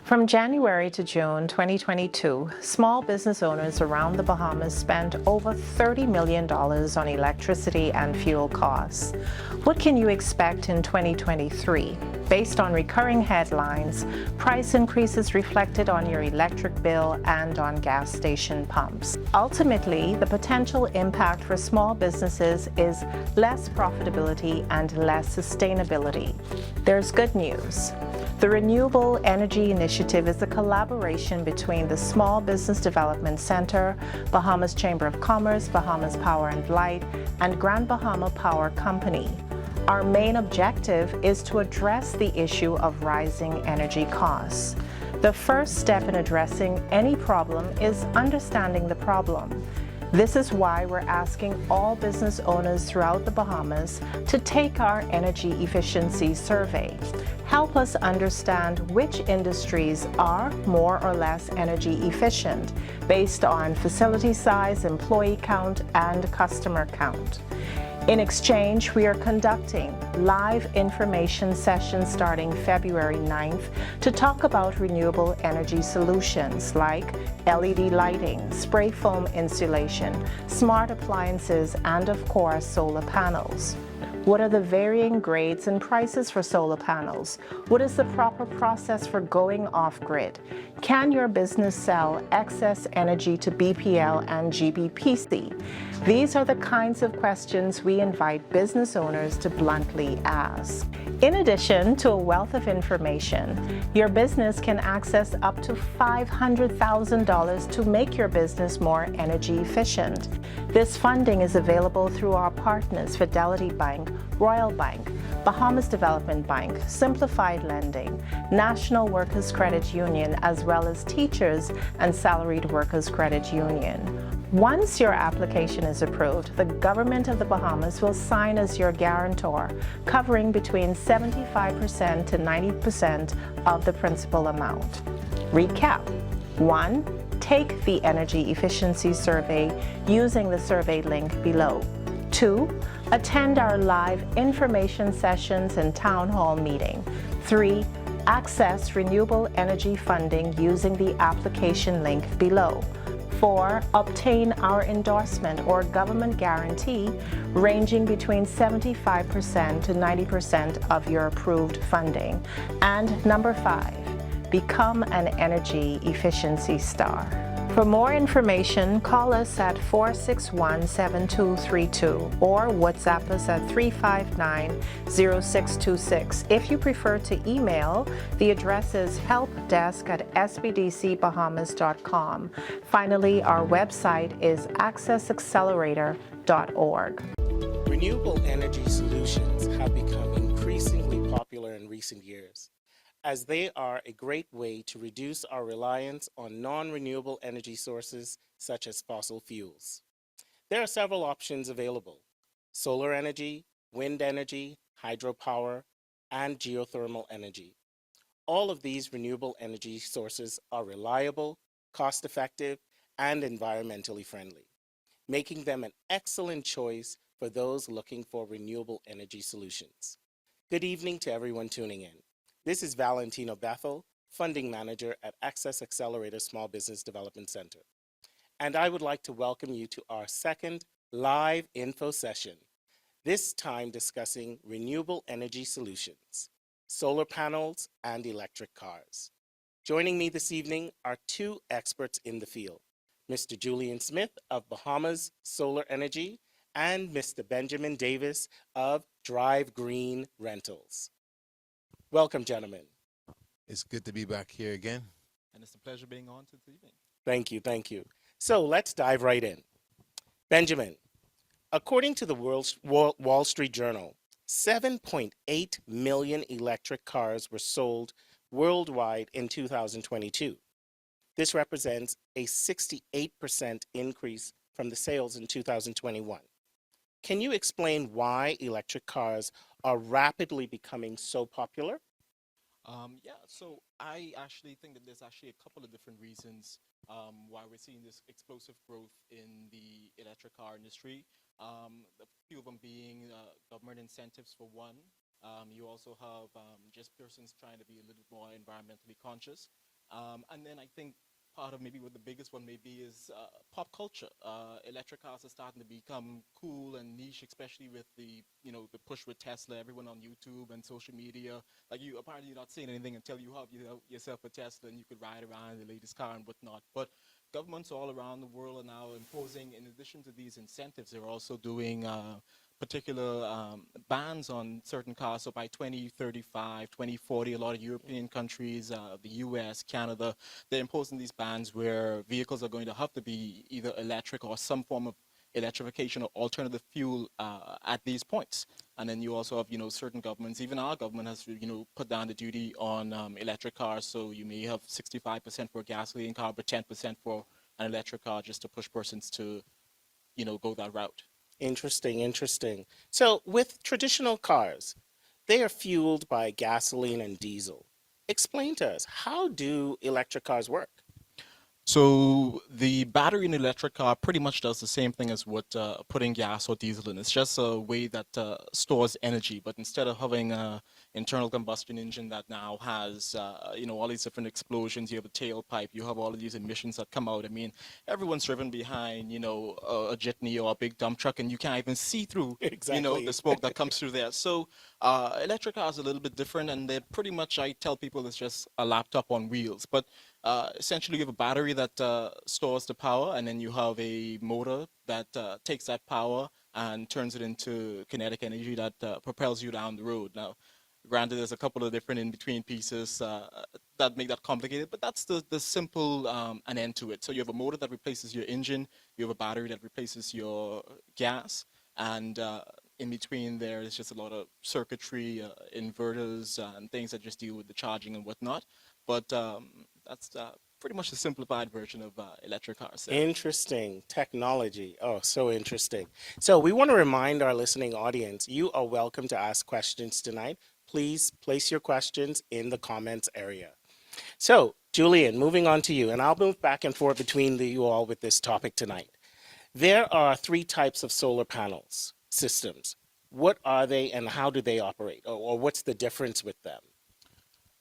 From January to June 2022, small business owners around the Bahamas spent over $30 million on electricity and fuel costs. What can you expect in 2023? Based on recurring headlines, price increases reflected on your electric bill and on gas station pumps. Ultimately, the potential impact for small businesses is less profitability and less sustainability. There's good news. The Renewable Energy Initiative is a collaboration between the Small Business Development Center, Bahamas Chamber of Commerce, Bahamas Power and Light, and Grand Bahama Power Company. Our main objective is to address the issue of rising energy costs. The first step in addressing any problem is understanding the problem. This is why we're asking all business owners throughout the Bahamas to take our energy efficiency survey. Help us understand which industries are more or less energy efficient based on facility size, employee count, and customer count. In exchange, we are conducting live information sessions starting February 9th to talk about renewable energy solutions like LED lighting, spray foam insulation, smart appliances, and of course, solar panels. What are the varying grades and prices for solar panels? What is the proper process for going off-grid? Can your business sell excess energy to BPL and GBPC? These are the kinds of questions we invite business owners to bluntly ask. In addition to a wealth of information, your business can access up to $500,000 to make your business more energy efficient. This funding is available through our partners Fidelity Bank, Royal Bank, Bahamas Development Bank, Simplified Lending, National Workers Credit Union, as well as Teachers and Salaried Workers Credit Union. Once your application is approved, the government of the Bahamas will sign as your guarantor, covering between 75% to 90% of the principal amount. Recap. 1. Take the energy efficiency survey using the survey link below. 2. Attend our live information sessions and town hall meeting. 3. Access renewable energy funding using the application link below. 4. Obtain our endorsement or government guarantee ranging between 75% to 90% of your approved funding. And number 5, become an energy efficiency star. For more information, call us at 461-7232 or WhatsApp us at 359-0626. If you prefer to email, the address is helpdesk@sbdcbahamas.com. Finally, our website is accessaccelerator.org. Renewable energy solutions have become increasingly popular in recent years, as they are a great way to reduce our reliance on non-renewable energy sources such as fossil fuels. There are several options available: solar energy, wind energy, hydropower, and geothermal energy. All of these renewable energy sources are reliable, cost-effective, and environmentally friendly, making them an excellent choice for those looking for renewable energy solutions. Good evening to everyone tuning in. This is Valentino Bethel, Funding Manager at Access Accelerator Small Business Development Center. And I would like to welcome you to our second live info session, this time discussing renewable energy solutions, solar panels, and electric cars. Joining me this evening are two experts in the field, Mr. Julian Smith of Bahamas Solar Energy and Mr. Benjamin Davis of Drive Green Rentals. Welcome, gentlemen. It's good to be back here again. And it's a pleasure being on this evening. Thank you, thank you. So let's dive right in. Benjamin, according to the Wall Street Journal, 7.8 million electric cars were sold worldwide in 2022. This represents a 68% increase from the sales in 2021. Can you explain why electric cars are rapidly becoming so popular? So I actually think that there's actually a couple of different reasons why we're seeing this explosive growth in the electric car industry. A few of them being government incentives for one. You also have just persons trying to be a little bit more environmentally conscious. And then I think part of maybe what the biggest one may be is pop culture. Electric cars are starting to become cool and niche, especially with the push with Tesla. Everyone on YouTube and social media, like you, apparently you're not saying anything until you have yourself a Tesla and you could ride around in the latest car and whatnot. But governments all around the world are now imposing, in addition to these incentives, they're also doing particular bans on certain cars. So by 2035, 2040, a lot of European countries, the US, Canada, they're imposing these bans where vehicles are going to have to be either electric or some form of electrification or alternative fuel at these points. And then you also have, certain governments, even our government has, put down the duty on electric cars. So you may have 65% for a gasoline car, but 10% for an electric car, just to push persons to, go that route. Interesting, interesting. So with traditional cars, they are fueled by gasoline and diesel. Explain to us, how do electric cars work? So the battery in an electric car pretty much does the same thing as what putting gas or diesel in. It's just a way that stores energy, but instead of having a internal combustion engine that now has all these different explosions, you have a tailpipe, you have all of these emissions that come out. I mean, everyone's driven behind a jitney or a big dump truck, and you can't even see through Exactly. the smoke that comes through there. So electric cars are a little bit different, and they're pretty much, I tell people, it's just a laptop on wheels. But essentially, you have a battery that stores the power, and then you have a motor that takes that power and turns it into kinetic energy that propels you down the road. Now, granted, there's a couple of different in-between pieces that make that complicated, but that's the simple an end to it. So you have a motor that replaces your engine, you have a battery that replaces your gas, and in between there is just a lot of circuitry, inverters, and things that just deal with the charging and whatnot. But that's pretty much the simplified version of electric cars there. Interesting technology. Oh, so interesting. So we want to remind our listening audience, you are welcome to ask questions tonight. Please place your questions in the comments area. So, Julian, moving on to you, and I'll move back and forth between you all with this topic tonight. There are three types of solar panels systems. What are they and how do they operate? Or what's the difference with them?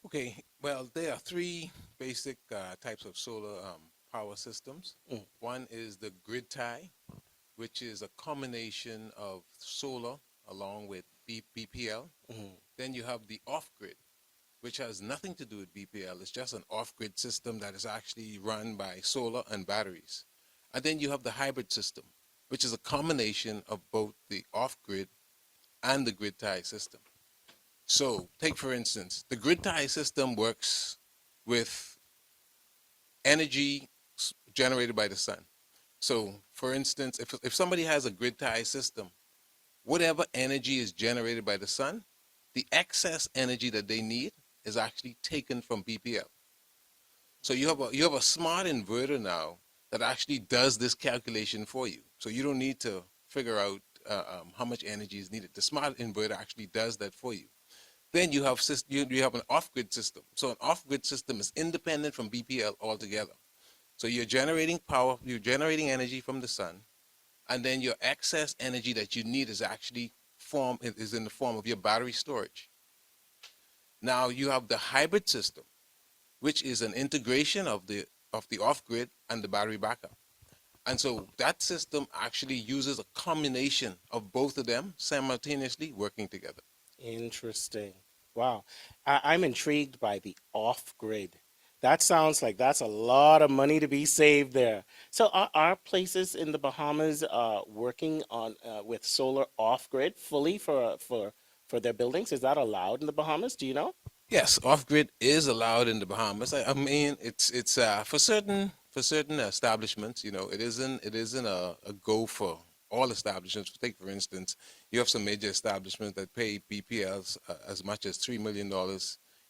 Okay, well, there are three basic types of solar power systems. One is the grid tie, which is a combination of solar along with BPL. Then you have the off-grid, which has nothing to do with BPL. It's just an off-grid system that is actually run by solar and batteries. And then you have the hybrid system, which is a combination of both the off-grid and the grid tie system. So take, for instance, the grid tie system works with energy generated by the sun. So for instance, if somebody has a grid tie system, whatever energy is generated by the sun, the excess energy that they need is actually taken from BPL. So you have a smart inverter now that actually does this calculation for you. So you don't need to figure out how much energy is needed. The smart inverter actually does that for you. Then you have an off-grid system. So an off-grid system is independent from BPL altogether. So you're generating power, you're generating energy from the sun, and then your excess energy that you need is actually in the form of your battery storage. Now you have the hybrid system, which is an integration of the off-grid and the battery backup. And so that system actually uses a combination of both of them simultaneously working together. Interesting. Wow. I'm intrigued by the off-grid. That sounds like that's a lot of money to be saved there. So are places in the Bahamas working on with solar off-grid fully for their buildings? Is that allowed in the Bahamas? Do you know? Yes, off-grid is allowed in the Bahamas. I mean, it's for certain establishments. It isn't a go for all establishments. Take, for instance, you have some major establishments that pay BPLs as much as $3 million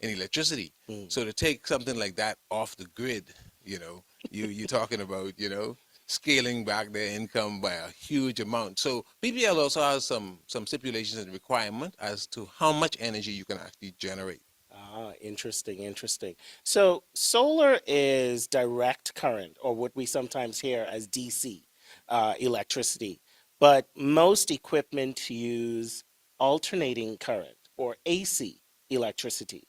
in electricity. So to take something like that off the grid, you're talking about scaling back their income by a huge amount. So BPL also has some stipulations and requirement as to how much energy you can actually generate. Ah, interesting, interesting. So solar is direct current, or what we sometimes hear as DC electricity, but most equipment use alternating current or AC electricity.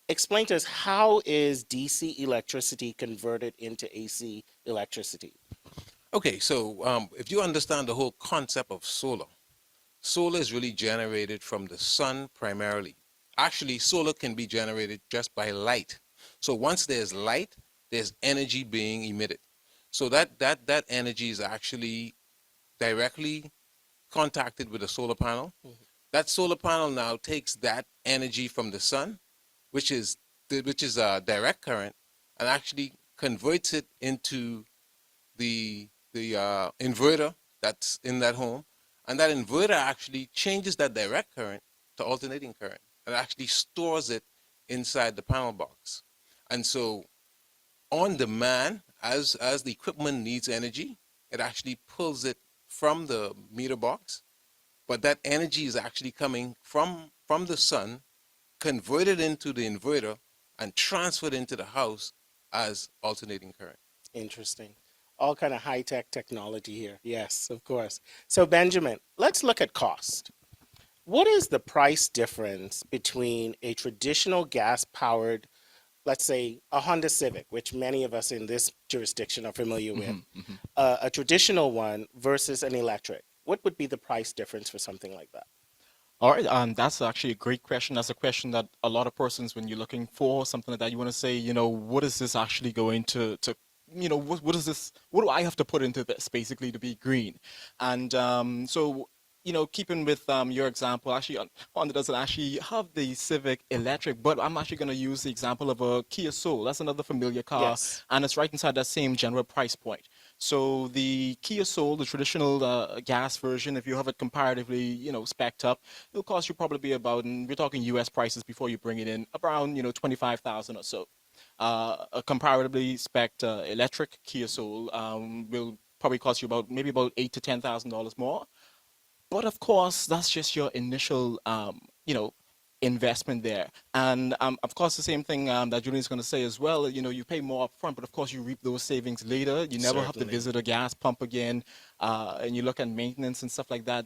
Explain to us, how is DC electricity converted into AC electricity? Okay, so if you understand the whole concept of solar, solar is really generated from the sun primarily. Actually, solar can be generated just by light. So once there's light, there's energy being emitted. So that energy is actually directly contacted with a solar panel. That solar panel now takes that energy from the sun, which is a direct current, and actually converts it into the inverter that's in that home, and that inverter actually changes that direct current to alternating current and actually stores it inside the panel box. And so on demand, as the equipment needs energy, it actually pulls it from the meter box, but that energy is actually coming from the sun, converted into the inverter, and transferred into the house as alternating current. Interesting. All kind of high-tech technology here. Yes, of course. So Benjamin, let's look at cost. What is the price difference between a traditional gas-powered, let's say a Honda Civic, which many of us in this jurisdiction are familiar with, a traditional one versus an electric? What would be the price difference for something like that? All right, that's actually a great question. That's a question that a lot of persons, when you're looking for something like that, you want to say, what is this actually going to what is this? What do I have to put into this basically to be green? And so, keeping with your example, actually, Honda doesn't actually have the Civic Electric, but I'm actually going to use the example of a Kia Soul. That's another familiar car, Yes. and it's right inside that same general price point. So the Kia Soul, the traditional gas version, if you have it comparatively, spec'd up, it'll cost you probably about, and we're talking US prices before you bring it in, around, 25,000 or so. A comparatively spec'd electric Kia Soul will probably cost you maybe about $8,000 to $10,000 more. But of course, that's just your initial, investment there. And of course, the same thing that Julian's going to say as well. You pay more upfront, but of course, you reap those savings later. You never have to Certainly. visit a gas pump again. And you look at maintenance and stuff like that.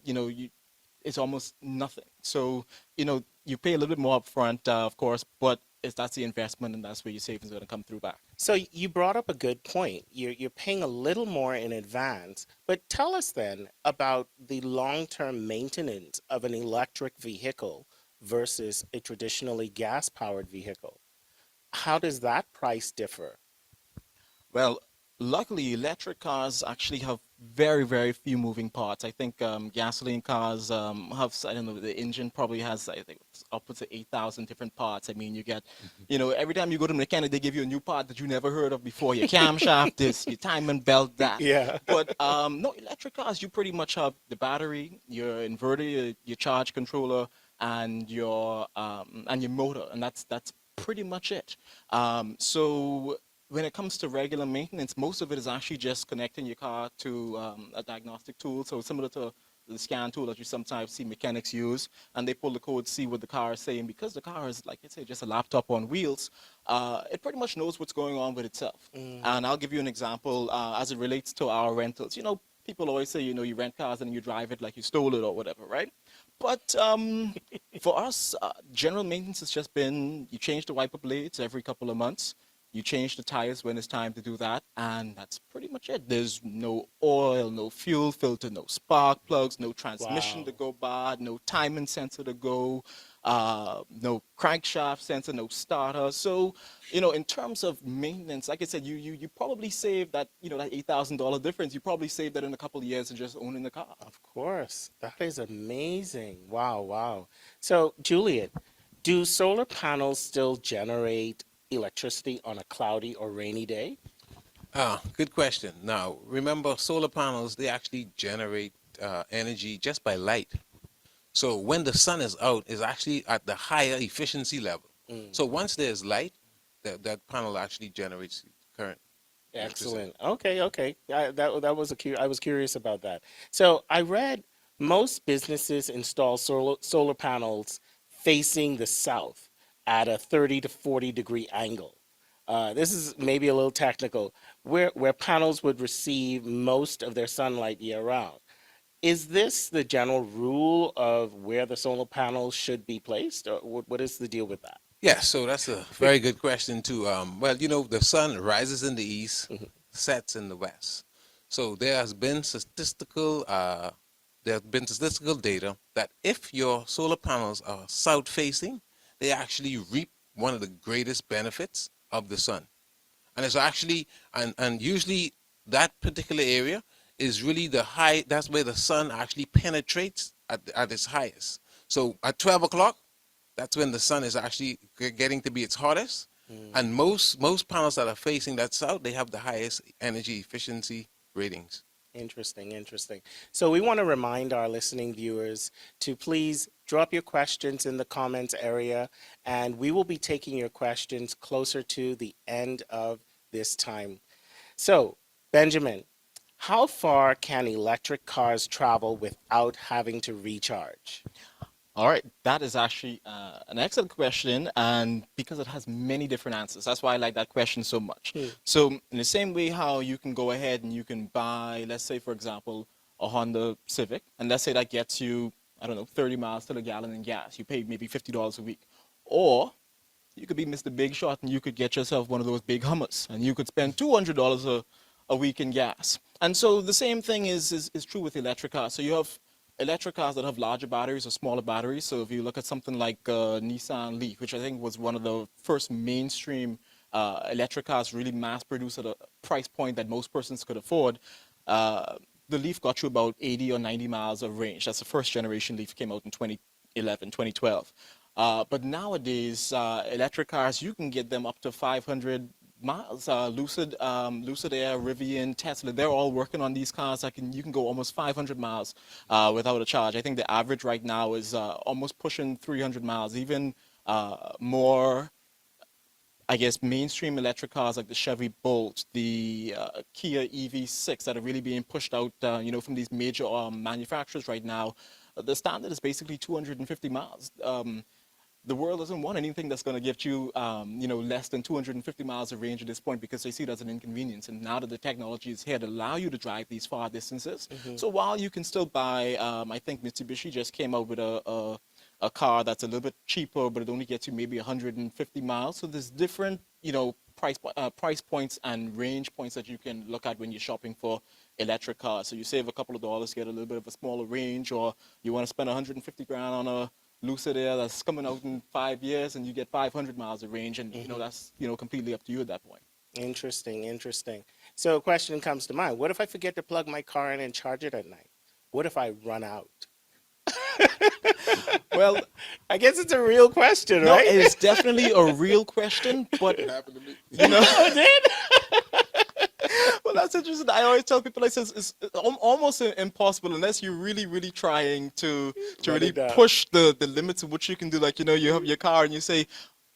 It's almost nothing. So you pay a little bit more upfront, of course, but that's the investment, and that's where your savings are going to come through back. So you brought up a good point. You're paying a little more in advance, but tell us then about the long-term maintenance of an electric vehicle versus a traditionally gas-powered vehicle. How does that price differ? Well, luckily, electric cars actually have very, very few moving parts. I think gasoline cars have, I don't know, the engine probably has, I think, it's upwards of 8,000 different parts. I mean, you get, every time you go to the mechanic, they give you a new part that you never heard of before. Your camshaft, this, your timing belt, that. Yeah. But no, electric cars, you pretty much have the battery, your inverter, your charge controller, and your motor, and that's pretty much it. So when it comes to regular maintenance, most of it is actually just connecting your car to a diagnostic tool. So similar to the scan tool that you sometimes see mechanics use, and they pull the code, see what the car is saying. Because the car is, like I say, just a laptop on wheels, it pretty much knows what's going on with itself. And I'll give you an example as it relates to our rentals. People always say, you rent cars and you drive it like you stole it or whatever, right? But for us, general maintenance has just been you change the wiper blades every couple of months. You change the tires when it's time to do that, and that's pretty much it. There's no oil, no fuel filter, no spark plugs, no transmission Wow. to go bad, no timing sensor to go, no crankshaft sensor, no starter. So, in terms of maintenance, like I said, you probably save that $8,000 difference. You probably save that in a couple of years of just owning the car. Of course. That is amazing. Wow, wow. So, Julian, do solar panels still generate electricity on a cloudy or rainy day? Good question. Now, remember, solar panels, they actually generate energy just by light. So when the sun is out, it's actually at the higher efficiency level. So once there's light, that panel actually generates current. Electricity. Excellent. Okay, okay. That was I was curious about that. So I read most businesses install solar panels facing the south at a 30 to 40-degree angle. This is maybe a little technical, where panels would receive most of their sunlight year round. Is this the general rule of where the solar panels should be placed, or what is the deal with that? Yeah, so that's a very good question too. Well, the sun rises in the east, sets in the west. So there has been statistical data that if your solar panels are south facing, they actually reap one of the greatest benefits of the sun. And it's actually and usually that particular area is really that's where the sun actually penetrates at its highest. So at 12 o'clock, that's when the sun is actually getting to be its hottest. And most panels that are facing that south, they have the highest energy efficiency ratings. Interesting, interesting. So we want to remind our listening viewers to please drop your questions in the comments area, and we will be taking your questions closer to the end of this time. So, Benjamin, how far can electric cars travel without having to recharge? All right, that is actually an excellent question, and because it has many different answers, that's why I like that question so much. So, in the same way how you can go ahead and you can buy, let's say, for example, a Honda Civic, and let's say that gets you, I don't know, 30 miles to the gallon in gas. You pay maybe $50 a week. Or you could be Mr. Big Shot and you could get yourself one of those big Hummers, and you could spend $200 a week in gas. And so the same thing is true with electric cars. So you have electric cars that have larger batteries or smaller batteries. So if you look at something like Nissan Leaf, which I think was one of the first mainstream electric cars really mass produced at a price point that most persons could afford, the Leaf got you about 80 or 90 miles of range. That's the first generation Leaf, came out in 2011, 2012. But nowadays, electric cars, you can get them up to 500 miles. Lucid Air, Rivian, Tesla, they're all working on these cars. You can go almost 500 miles without a charge. I think the average right now is almost pushing 300 miles. Even more, I guess, mainstream electric cars like the Chevy Bolt, the Kia EV6 that are really being pushed out, from these major manufacturers right now. The standard is basically 250 miles. The world doesn't want anything that's going to get you, less than 250 miles of range at this point, because they see it as an inconvenience. And now that the technology is here to allow you to drive these far distances, so while you can still buy, I think Mitsubishi just came out with a car that's a little bit cheaper, but it only gets you maybe 150 miles. So there's different, price points and range points that you can look at when you're shopping for electric cars. So you save a couple of dollars, get a little bit of a smaller range, or you want to spend 150 grand on a Lucid Air that's coming out in 5 years, and you get 500 miles of range, and that's completely up to you at that point. Interesting, interesting. So a question comes to mind. What if I forget to plug my car in and charge it at night? What if I run out? Well, I guess it's a real question, no, right? it's definitely a real question, but It happened to me. Oh, it well, that's interesting. I always tell people, it's almost impossible unless you're really, really trying to Run really it down. push the limits of what you can do. Like, you have your car and you say,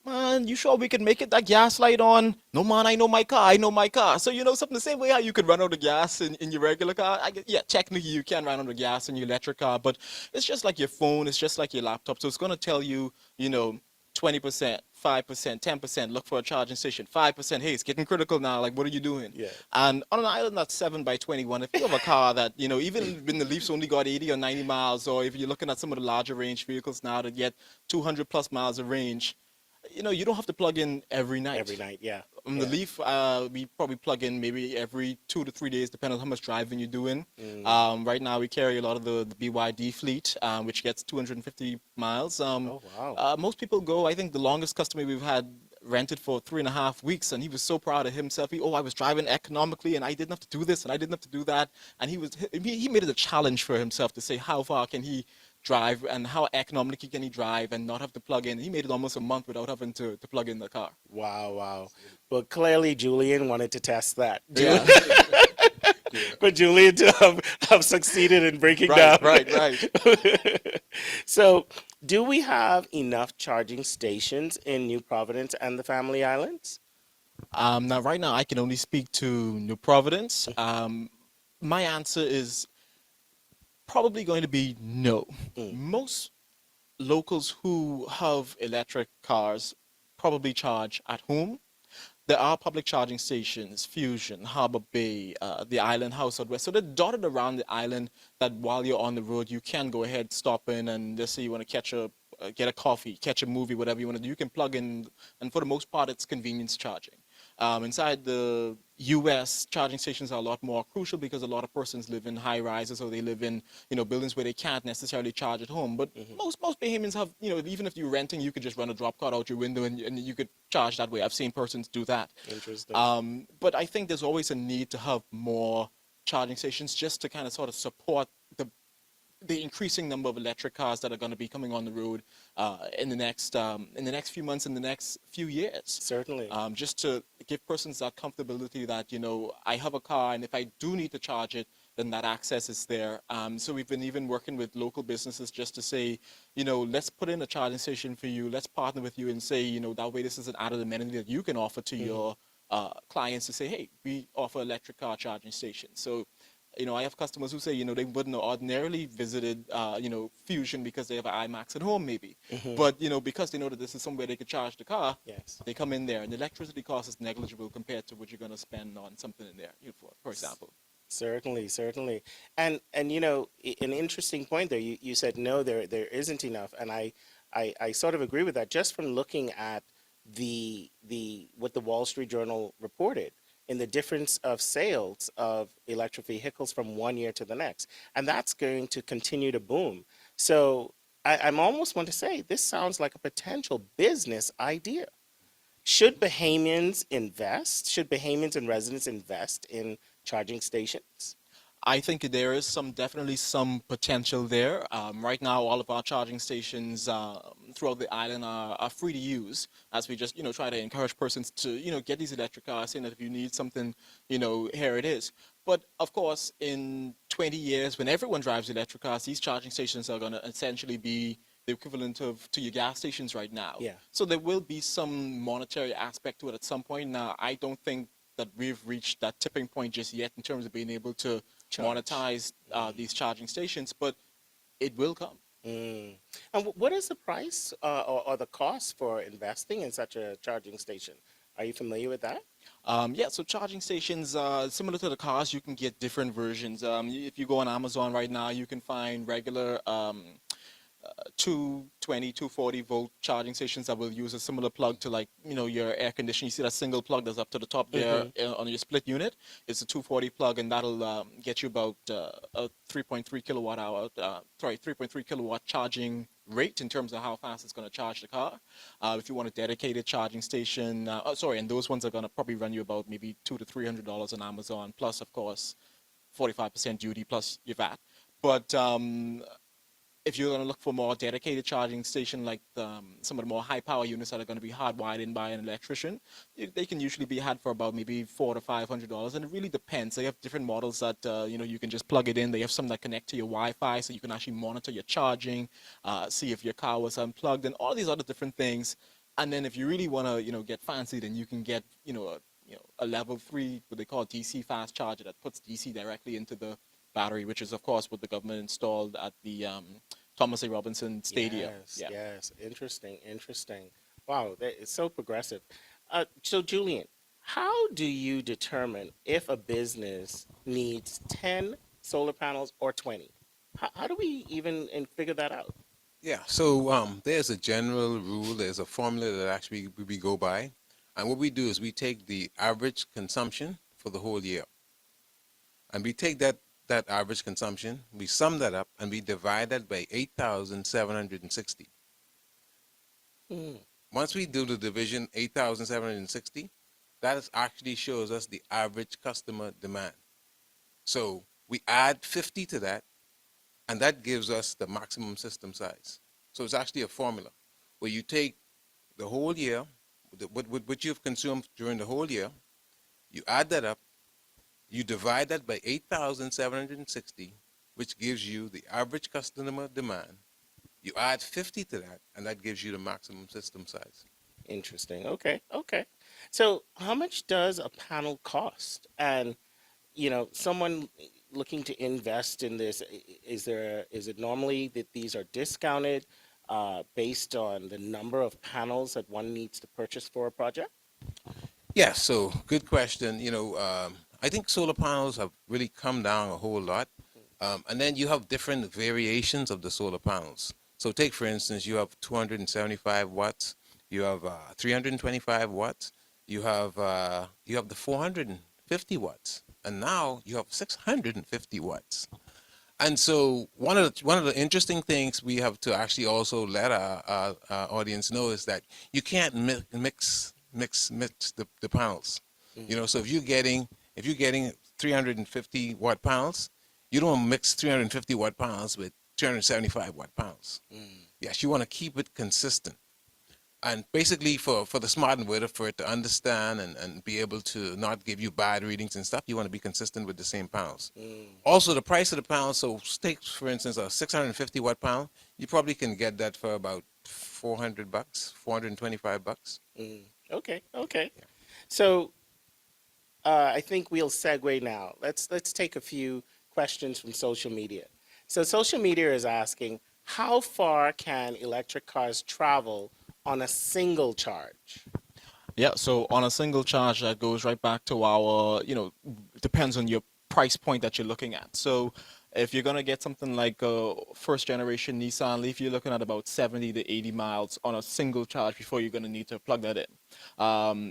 man, you sure we can make it? That gas light on? No, man, I know my car. I know my car. So, something the same way how you could run out of gas in your regular car. Yeah, technically you can run out of gas in your electric car, but it's just like your phone. It's just like your laptop. So it's going to tell you, 20%, 5%, 10%, look for a charging station. 5%, hey, it's getting critical now. Like, what are you doing? Yeah. And on an island that's 7 by 21, if you have a car that, even when the Leafs only got 80 or 90 miles, or if you're looking at some of the larger range vehicles now that get 200 plus miles of range, you don't have to plug in every night. Every night, yeah. The Leaf, we probably plug in maybe every 2 to 3 days, depending on how much driving you're doing. Right now, we carry a lot of the BYD fleet, which gets 250 miles. Oh, wow. Most people go, I think the longest customer we've had rented for 3.5 weeks, and he was so proud of himself. I was driving economically, and I didn't have to do this, and I didn't have to do that. And he made it a challenge for himself to say how far can he drive and how economically can he drive and not have to plug in. He made it almost a month without having to plug in the car. Wow, wow. But clearly Julian wanted to test that. Yeah. But Julian to have succeeded in breaking down. Right. So, do we have enough charging stations in New Providence and the Family Islands? Now, right now, I can only speak to New Providence. My answer is probably going to be no. Most locals who have electric cars probably charge at home. There are public charging stations, Fusion, Harbor Bay, the Island House out west. So they're dotted around the island that while you're on the road, you can go ahead, stop in, and let's say you want to catch a get a coffee, catch a movie, whatever you want to do, you can plug in, and for the most part, it's convenience charging. Inside the U.S., charging stations are a lot more crucial because a lot of persons live in high rises or they live in, buildings where they can't necessarily charge at home. But most Bahamians have, even if you're renting, you could just run a drop card out your window and you could charge that way. I've seen persons do that. Interesting. But I think there's always a need to have more charging stations just to kind of sort of support the increasing number of electric cars that are going to be coming on the road in the next few months, in the next few years. Certainly. Just to give persons that comfortability that I have a car, and if I do need to charge it, then that access is there. So we've been even working with local businesses just to say, let's put in a charging station for you. Let's partner with you and say, that way this is an added amenity that you can offer to your clients to say, hey, we offer electric car charging stations. So I have customers who say, they wouldn't have ordinarily visited, Fusion because they have an IMAX at home maybe. But, because they know that this is somewhere they could charge the car, Yes. they come in there. And the electricity cost is negligible compared to what you're going to spend on something in there, for example. Certainly, certainly. And an interesting point there, you said, no, there isn't enough. And I sort of agree with that just from looking at what the Wall Street Journal reported in the difference of sales of electric vehicles from one year to the next. And that's going to continue to boom. So I'm almost want to say this sounds like a potential business idea. Should Bahamians invest? Should Bahamians and residents invest in charging stations? I think there is definitely some potential there. Right now, all of our charging stations throughout the island are free to use, as we just, try to encourage persons to, get these electric cars, saying that if you need something, here it is. But of course, in 20 years, when everyone drives electric cars, these charging stations are going to essentially be the equivalent to your gas stations right now. Yeah. So there will be some monetary aspect to it at some point. Now, I don't think that we've reached that tipping point just yet in terms of being able to monetize these charging stations, but it will come. And what is the price or the cost for investing in such a charging station? Are you familiar with that? Yeah, so charging stations, similar to the cars, you can get different versions. If you go on Amazon right now, you can find regular 220, 240 volt charging stations that will use a similar plug to your air conditioning. You see that single plug that's up to the top there on your split unit? It's a 240 plug, and that'll get you about a 3.3 kilowatt charging rate in terms of how fast it's going to charge the car. If you want a dedicated charging station, and those ones are going to probably run you about maybe $200 to $300 on Amazon, plus of course 45% duty plus your VAT. But if you're going to look for more dedicated charging station, like some of the more high power units that are going to be hardwired in by an electrician, they can usually be had for about maybe $400 to $500, and it really depends. They have different models that you can just plug it in. They have some that connect to your Wi-Fi, so you can actually monitor your charging, see if your car was unplugged, and all these other different things. And then if you really want to get fancy, then you can get a level 3, what they call DC fast charger, that puts DC directly into the battery, which is of course what the government installed at the Thomas A. Robinson Stadium. Yes. Interesting. Wow, it's so progressive. So Julian, how do you determine if a business needs 10 solar panels or 20? How do we even figure that out? Yeah, so there's a general rule, there's a formula that actually we go by. And what we do is we take the average consumption for the whole year. And we take that average consumption, we sum that up, and we divide that by 8,760. Once we do the division 8,760, that actually shows us the average customer demand. So we add 50 to that, and that gives us the maximum system size. So it's actually a formula where you take the whole year, what you've consumed during the whole year, you add that up, you divide that by 8,760, which gives you the average customer demand. You add 50 to that, and that gives you the maximum system size. Interesting. Okay. So how much does a panel cost? And, someone looking to invest in this, is it normally that these are discounted based on the number of panels that one needs to purchase for a project? Yeah, so good question. I think solar panels have really come down a whole lot. And then you have different variations of the solar panels. So take, for instance, you have 275 watts, you have 325 watts, you have the 450 watts, and now you have 650 watts. And so one of the interesting things we have to actually also let our audience know is that you can't mix the panels. You know, so if you're getting 350 watt panels, you don't mix 350 watt panels with 375 watt panels. Yes, you want to keep it consistent. And basically for the smart inverter, for it to understand and be able to not give you bad readings and stuff, you want to be consistent with the same panels. Also, the price of the panel, so take, for instance, a 650 watt panel, you probably can get that for about 400 bucks, 425 bucks. Okay, okay. So I think we'll segue now. Let's take a few questions from social media. So social media is asking, how far can electric cars travel on a single charge? Yeah, so on a single charge, that goes right back to our, depends on your price point that you're looking at. So if you're going to get something like a first generation Nissan Leaf, you're looking at about 70 to 80 miles on a single charge before you're going to need to plug that in.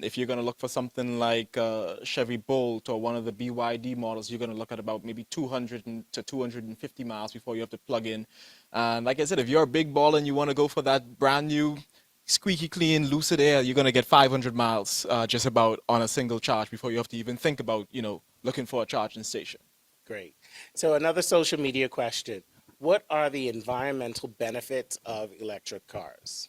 If you're going to look for something like Chevy Bolt or one of the BYD models, you're going to look at about maybe 200 to 250 miles before you have to plug in. And like I said, if you're a big baller and you want to go for that brand new squeaky clean Lucid Air, you're going to get 500 miles just about on a single charge before you have to even think about, looking for a charging station. Great. So another social media question. What are the environmental benefits of electric cars?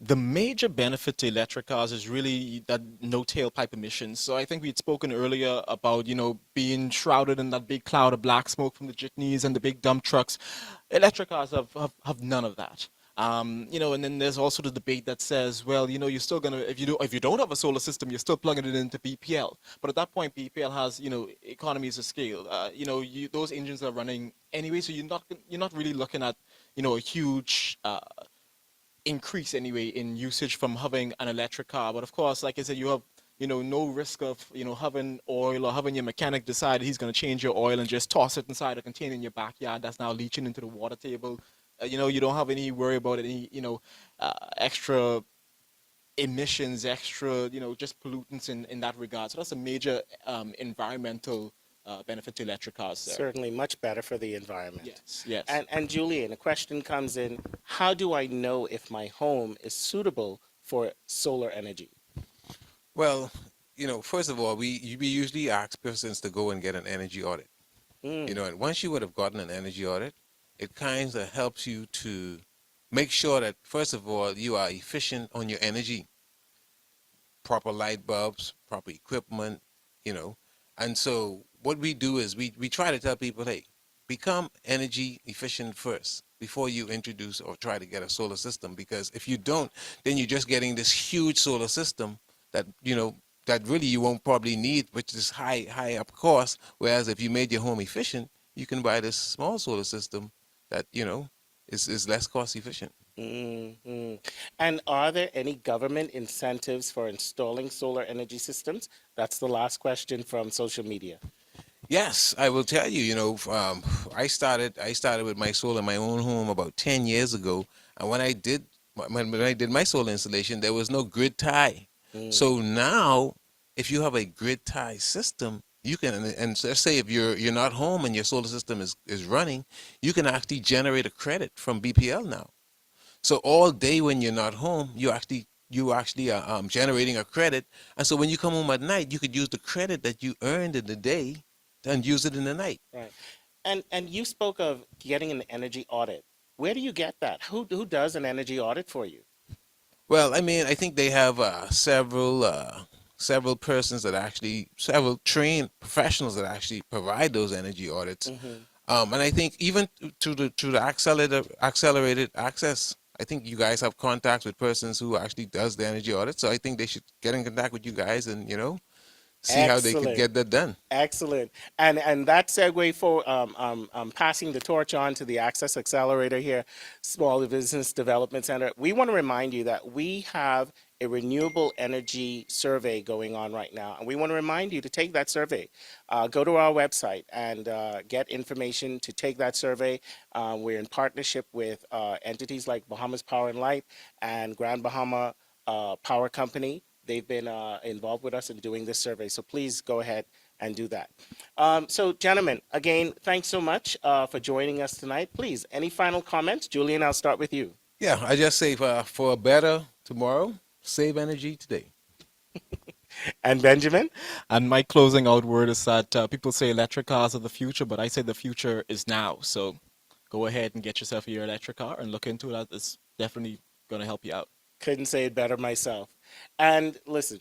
The major benefit to electric cars is really that no tailpipe emissions. So I think we'd spoken earlier about, being shrouded in that big cloud of black smoke from the jitneys and the big dump trucks. Electric cars have none of that. And then there's also the debate that says, well, you're still gonna, if you don't have a solar system, you're still plugging it into BPL. But at that point, BPL has, economies of scale. Those engines are running anyway, so you're not really looking at, a huge increase anyway in usage from having an electric car. But of course, like I said, you have no risk of having oil or having your mechanic decide he's going to change your oil and just toss it inside a container in your backyard that's now leaching into the water table. You don't have any worry about any extra emissions, extra just pollutants in that regard. So that's a major environmental benefit to electric cars there. Certainly much better for the environment. Yes. And Julian, a question comes in, how do I know if my home is suitable for solar energy? Well, first of all, we usually ask persons to go and get an energy audit. And once you would have gotten an energy audit, it kind of helps you to make sure that, first of all, you are efficient on your energy. Proper light bulbs, proper equipment, And so what we do is we try to tell people, hey, become energy efficient first before you introduce or try to get a solar system. Because if you don't, then you're just getting this huge solar system that, that really you won't probably need, which is high up cost. Whereas if you made your home efficient, you can buy this small solar system that, is less cost efficient. Mm-hmm. And are there any government incentives for installing solar energy systems? That's the last question from social media. Yes, I will tell you. I started with my solar in my own home about 10 years ago, and when I did my solar installation, there was no grid tie. So now, if you have a grid tie system, you can, and let's say if you're not home and your solar system is running, you can actually generate a credit from BPL now. So all day when you're not home, you actually are generating a credit, and so when you come home at night, you could use the credit that you earned in the day and use it in the night. Right. And you spoke of getting an energy audit. Where do you get that? Who does an energy audit for you? Well, I mean, I think they have several persons that several trained professionals that actually provide those energy audits. And I think even to the accelerated access, I think you guys have contacts with persons who actually does the energy audit. So I think they should get in contact with you guys and see how they could get that done. Excellent. And that segue for passing the torch on to the Access Accelerator here, Small Business Development Center. We want to remind you that we have a renewable energy survey going on right now. And we want to remind you to take that survey. Go to our website and get information to take that survey. We're in partnership with entities like Bahamas Power and Light and Grand Bahama Power Company. They've been involved with us in doing this survey. So please go ahead and do that. So gentlemen, again, thanks so much for joining us tonight. Please, any final comments? Julian, I'll start with you. Yeah, I just say for a better tomorrow, save energy today. And Benjamin? And my closing out word is that people say electric cars are the future, but I say the future is now. So go ahead and get yourself your electric car and look into that. It's definitely going to help you out. Couldn't say it better myself. And listen,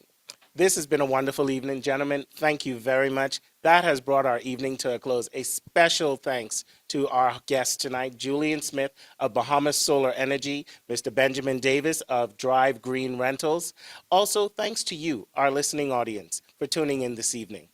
this has been a wonderful evening, gentlemen. Thank you very much. That has brought our evening to a close. A special thanks to our guests tonight, Julian Smith of Bahamas Solar Energy, Mr. Benjamin Davis of Drive Green Rentals. Also, thanks to you, our listening audience, for tuning in this evening.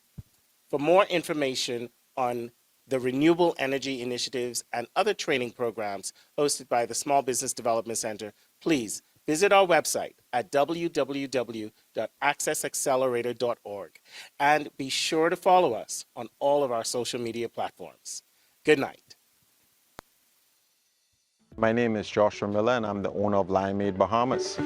For more information on the Renewable Energy Initiatives and other training programs hosted by the Small Business Development Center, please visit our website at www.accessaccelerator.org and be sure to follow us on all of our social media platforms. Good night. My name is Joshua Miller and I'm the owner of Limeade Bahamas.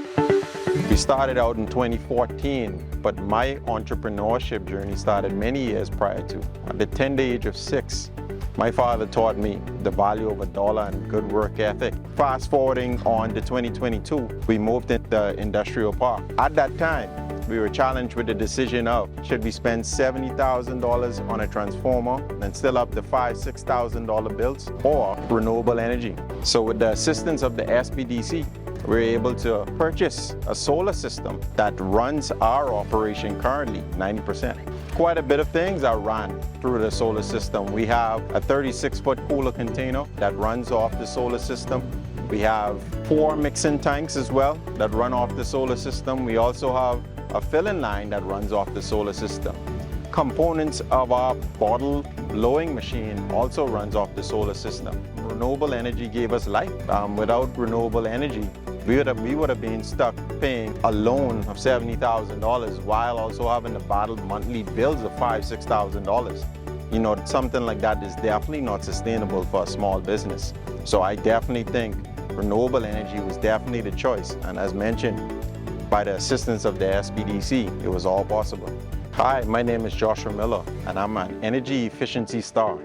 We started out in 2014, but my entrepreneurship journey started many years prior to. At the tender age of 6, my father taught me the value of $1 and good work ethic. Fast forwarding on to 2022, we moved into the industrial park. At that time, we were challenged with the decision of, should we spend $70,000 on a transformer and still up to $5,000, $6,000 bills, or renewable energy? So with the assistance of the SBDC, we're able to purchase a solar system that runs our operation currently 90%. Quite a bit of things are run through the solar system. We have a 36-foot cooler container that runs off the solar system. We have 4 mixing tanks as well that run off the solar system. We also have a filling line that runs off the solar system. Components of our bottle blowing machine also runs off the solar system. Renewable energy gave us life. Without renewable energy, we would have been stuck paying a loan of $70,000 while also having to battle monthly bills of $5,000, $6,000. You know, something like that is definitely not sustainable for a small business. So I definitely think renewable energy was definitely the choice. And as mentioned, by the assistance of the SBDC, it was all possible. Hi, my name is Joshua Miller, and I'm an energy efficiency star.